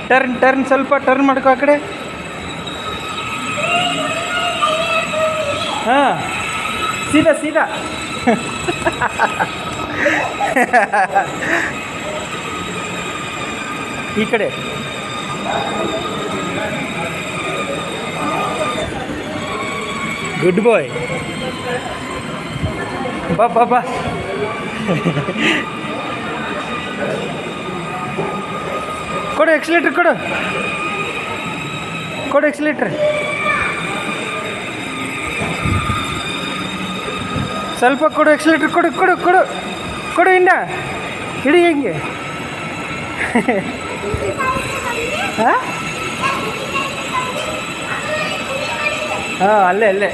Turn ಸ್ವಲ್ಪ turn ಮಾಡ್ಕೊ ಆ ಕಡೆ. ಹಾಂ, ಸೀದಾ ಈ ಕಡೆ. ಗುಡ್ ಬಾಯ್. ಬಾ ಕೊಡು ಎಕ್ಸಿಲೇಟ್ರ್, ಕೊಡು ಎಕ್ಸಿಲೇಟ್ರ್. ಸ್ವಲ್ಪ ಕೊಡು ಎಕ್ಸಿಲೇಟ್ರ್, ಕೊಡು ಇನ್ನ ಹಿಡಿ ಹೆಂಗೆ. ಹಾಂ, ಅಲ್ಲೇ